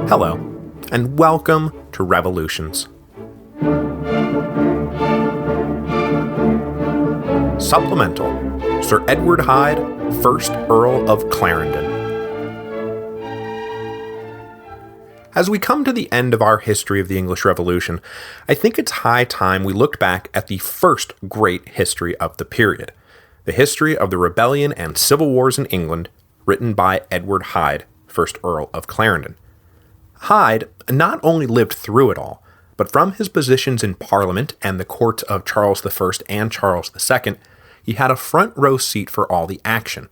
Hello, and welcome to Revolutions. Supplemental, Sir Edward Hyde, 1st Earl of Clarendon. As we come to the end of our history of the English Revolution, I think it's high time we looked back at the first great history of the period, the history of the rebellion and civil wars in England, written by Edward Hyde, 1st Earl of Clarendon. Hyde not only lived through it all, but from his positions in Parliament and the courts of Charles I and Charles II, he had a front row seat for all the action.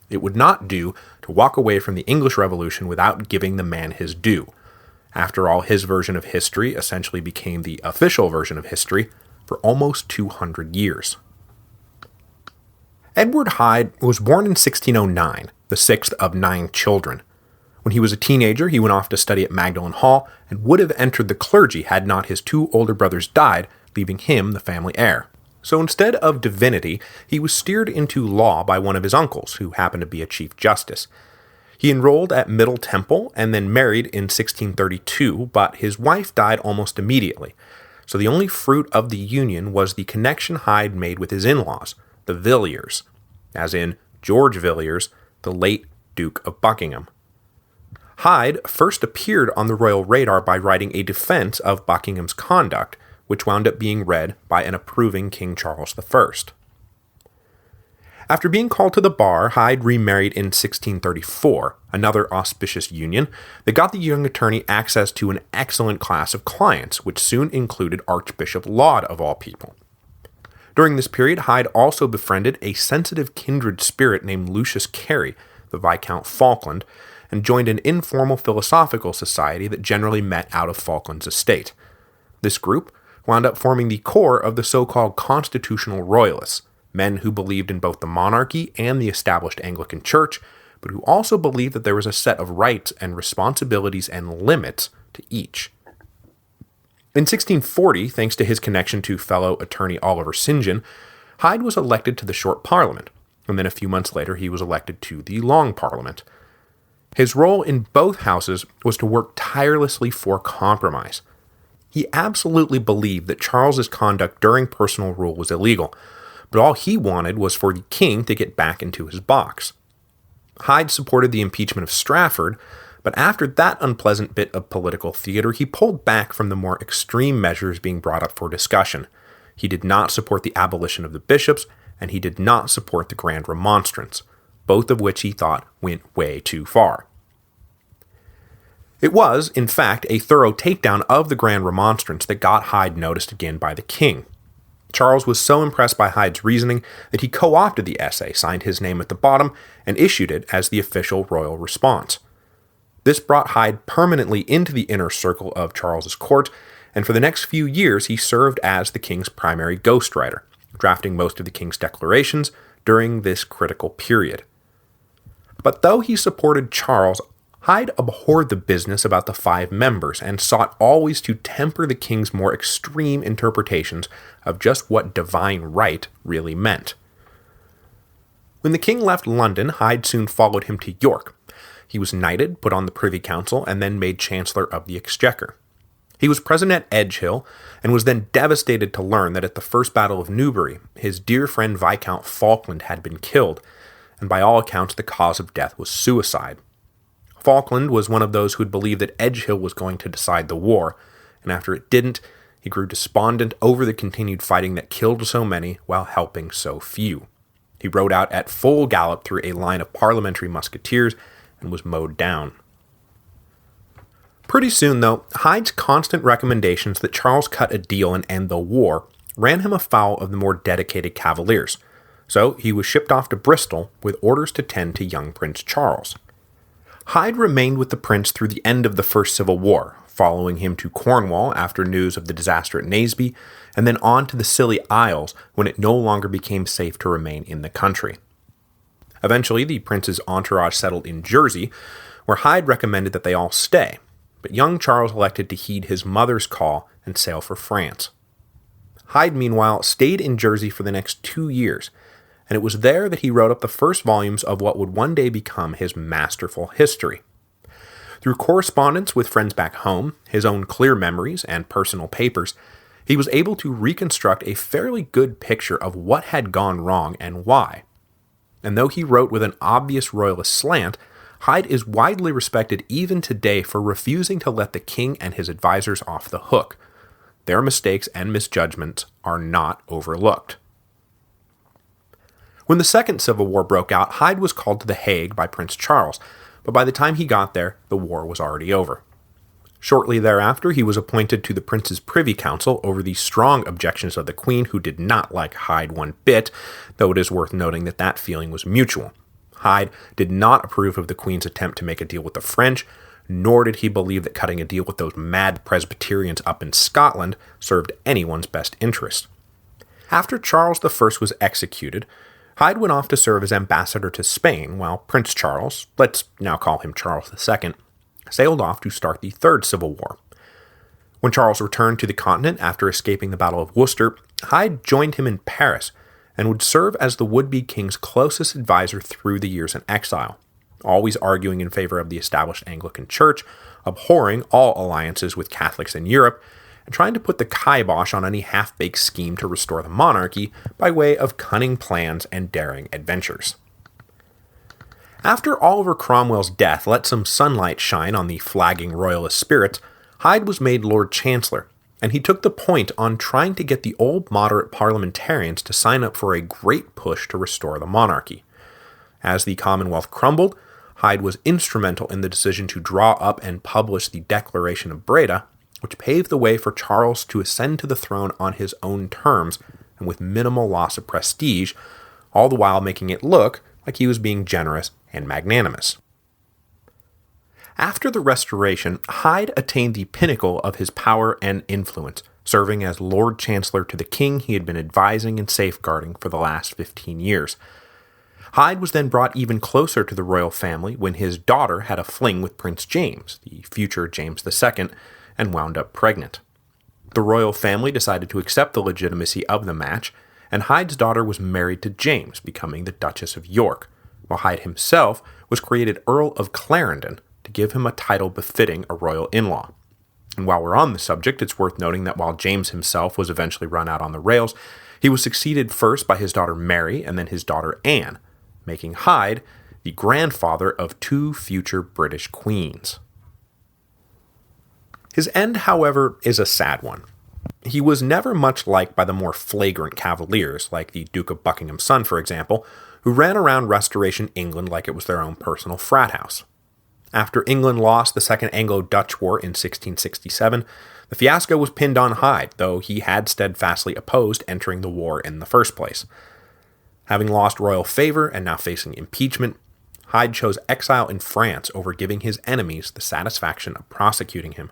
It would not do to walk away from the English Revolution without giving the man his due. After all, his version of history essentially became the official version of history for almost 200 years. Edward Hyde was born in 1609, the sixth of 9 children. When he was a teenager, he went off to study at Magdalen Hall and would have entered the clergy had not his 2 older brothers died, leaving him the family heir. So instead of divinity, he was steered into law by one of his uncles, who happened to be a chief justice. He enrolled at Middle Temple and then married in 1632, but his wife died almost immediately. So the only fruit of the union was the connection Hyde made with his in-laws, the Villiers, as in George Villiers, the late Duke of Buckingham. Hyde first appeared on the royal radar by writing a defense of Buckingham's conduct, which wound up being read by an approving King Charles I. After being called to the bar, Hyde remarried in 1634, another auspicious union that got the young attorney access to an excellent class of clients, which soon included Archbishop Laud of all people. During this period, Hyde also befriended a sensitive kindred spirit named Lucius Carey, the Viscount Falkland, and joined an informal philosophical society that generally met out of Falkland's estate. This group wound up forming the core of the so-called constitutional royalists, men who believed in both the monarchy and the established Anglican Church, but who also believed that there was a set of rights and responsibilities and limits to each. In 1640, thanks to his connection to fellow attorney Oliver St. John, Hyde was elected to the Short Parliament, and then a few months later he was elected to the Long Parliament. His role in both houses was to work tirelessly for compromise. He absolutely believed that Charles's conduct during personal rule was illegal, but all he wanted was for the king to get back into his box. Hyde supported the impeachment of Strafford, but after that unpleasant bit of political theater, he pulled back from the more extreme measures being brought up for discussion. He did not support the abolition of the bishops, and he did not support the Grand Remonstrance, both of which he thought went way too far. It was, in fact, a thorough takedown of the Grand Remonstrance that got Hyde noticed again by the king. Charles was so impressed by Hyde's reasoning that he co-opted the essay, signed his name at the bottom, and issued it as the official royal response. This brought Hyde permanently into the inner circle of Charles's court, and for the next few years he served as the king's primary ghostwriter, drafting most of the king's declarations during this critical period. But though he supported Charles, Hyde abhorred the business about the 5 members and sought always to temper the king's more extreme interpretations of just what divine right really meant. When the king left London, Hyde soon followed him to York. He was knighted, put on the Privy Council, and then made Chancellor of the Exchequer. He was present at Edgehill, and was then devastated to learn that at the First Battle of Newbury, his dear friend Viscount Falkland had been killed, and by all accounts the cause of death was suicide. Falkland was one of those who had believed that Edgehill was going to decide the war, and after it didn't, he grew despondent over the continued fighting that killed so many while helping so few. He rode out at full gallop through a line of parliamentary musketeers and was mowed down. Pretty soon, though, Hyde's constant recommendations that Charles cut a deal and end the war ran him afoul of the more dedicated Cavaliers, so he was shipped off to Bristol with orders to tend to young Prince Charles. Hyde remained with the prince through the end of the First Civil War, following him to Cornwall after news of the disaster at Naseby, and then on to the Scilly Isles when it no longer became safe to remain in the country. Eventually, the prince's entourage settled in Jersey, where Hyde recommended that they all stay, but young Charles elected to heed his mother's call and sail for France. Hyde, meanwhile, stayed in Jersey for the next 2 years, and it was there that he wrote up the first volumes of what would one day become his masterful history. Through correspondence with friends back home, his own clear memories, and personal papers, he was able to reconstruct a fairly good picture of what had gone wrong and why. And though he wrote with an obvious royalist slant, Hyde is widely respected even today for refusing to let the king and his advisors off the hook. Their mistakes and misjudgments are not overlooked. When the Second Civil War broke out, Hyde was called to The Hague by Prince Charles, but by the time he got there, the war was already over. Shortly thereafter, he was appointed to the Prince's Privy Council over the strong objections of the Queen, who did not like Hyde one bit, though it is worth noting that that feeling was mutual. Hyde did not approve of the Queen's attempt to make a deal with the French, nor did he believe that cutting a deal with those mad Presbyterians up in Scotland served anyone's best interest. After Charles I was executed, Hyde went off to serve as ambassador to Spain, while Prince Charles, let's now call him Charles II, sailed off to start the Third Civil War. When Charles returned to the continent after escaping the Battle of Worcester, Hyde joined him in Paris and would serve as the would-be king's closest advisor through the years in exile, always arguing in favor of the established Anglican Church, abhorring all alliances with Catholics in Europe, and trying to put the kibosh on any half-baked scheme to restore the monarchy by way of cunning plans and daring adventures. After Oliver Cromwell's death let some sunlight shine on the flagging royalist spirits, Hyde was made Lord Chancellor, and he took the point on trying to get the old moderate parliamentarians to sign up for a great push to restore the monarchy. As the Commonwealth crumbled, Hyde was instrumental in the decision to draw up and publish the Declaration of Breda, which paved the way for Charles to ascend to the throne on his own terms and with minimal loss of prestige, all the while making it look like he was being generous and magnanimous. After the Restoration, Hyde attained the pinnacle of his power and influence, serving as Lord Chancellor to the king he had been advising and safeguarding for the last 15 years. Hyde was then brought even closer to the royal family when his daughter had a fling with Prince James, the future James II, and wound up pregnant. The royal family decided to accept the legitimacy of the match, and Hyde's daughter was married to James, becoming the Duchess of York, while Hyde himself was created Earl of Clarendon to give him a title befitting a royal in-law. And while we're on the subject, it's worth noting that while James himself was eventually run out on the rails, he was succeeded first by his daughter Mary and then his daughter Anne, making Hyde the grandfather of 2 future British queens. His end, however, is a sad one. He was never much liked by the more flagrant cavaliers, like the Duke of Buckingham's son, for example, who ran around Restoration England like it was their own personal frat house. After England lost the Second Anglo-Dutch War in 1667, the fiasco was pinned on Hyde, though he had steadfastly opposed entering the war in the first place. Having lost royal favor and now facing impeachment, Hyde chose exile in France over giving his enemies the satisfaction of prosecuting him.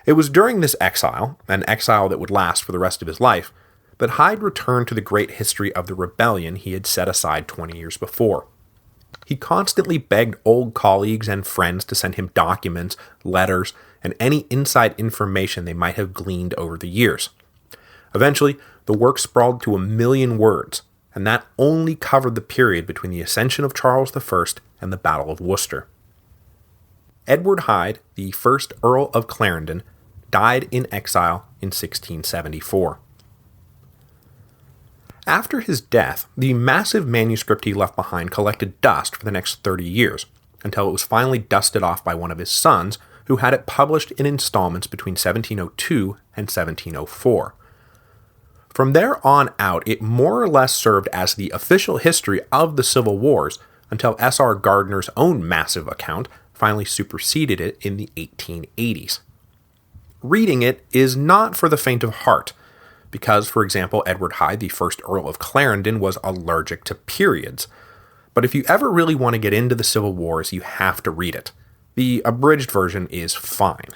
It was during this exile, an exile that would last for the rest of his life, that Hyde returned to the great history of the rebellion he had set aside 20 years before. He constantly begged old colleagues and friends to send him documents, letters, and any inside information they might have gleaned over the years. Eventually, the work sprawled to 1 million words, and that only covered the period between the ascension of Charles I and the Battle of Worcester. Edward Hyde, the first Earl of Clarendon, died in exile in 1674. After his death, the massive manuscript he left behind collected dust for the next 30 years, until it was finally dusted off by one of his sons, who had it published in installments between 1702 and 1704. From there on out, it more or less served as the official history of the Civil Wars until S.R. Gardner's own massive account finally superseded it in the 1880s. Reading it is not for the faint of heart, because, for example, Edward Hyde, the first Earl of Clarendon, was allergic to periods. But if you ever really want to get into the Civil Wars, you have to read it. The abridged version is fine.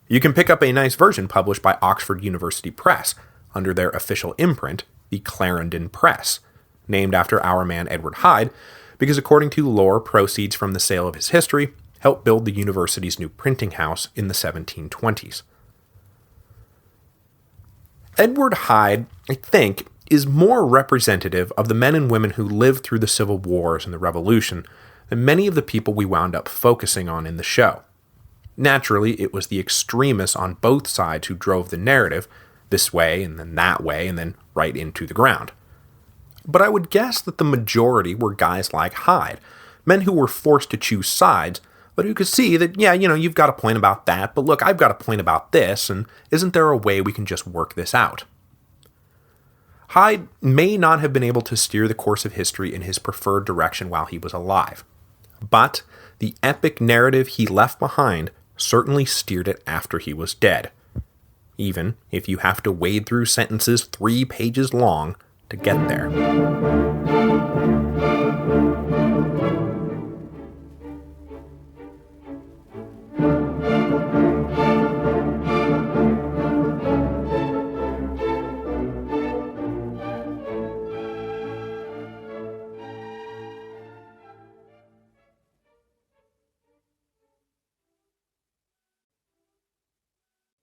You can pick up a nice version published by Oxford University Press, under their official imprint, the Clarendon Press, named after our man Edward Hyde, because according to lore, proceeds from the sale of his history helped build the university's new printing house in the 1720s. Edward Hyde, I think, is more representative of the men and women who lived through the Civil Wars and the Revolution than many of the people we wound up focusing on in the show. Naturally, it was the extremists on both sides who drove the narrative, this way and then that way and then right into the ground. But I would guess that the majority were guys like Hyde, men who were forced to choose sides, but who could see that, yeah, you've got a point about that, but look, I've got a point about this, and isn't there a way we can just work this out? Hyde may not have been able to steer the course of history in his preferred direction while he was alive, but the epic narrative he left behind certainly steered it after he was dead, even if you have to wade through sentences 3 pages long to get there.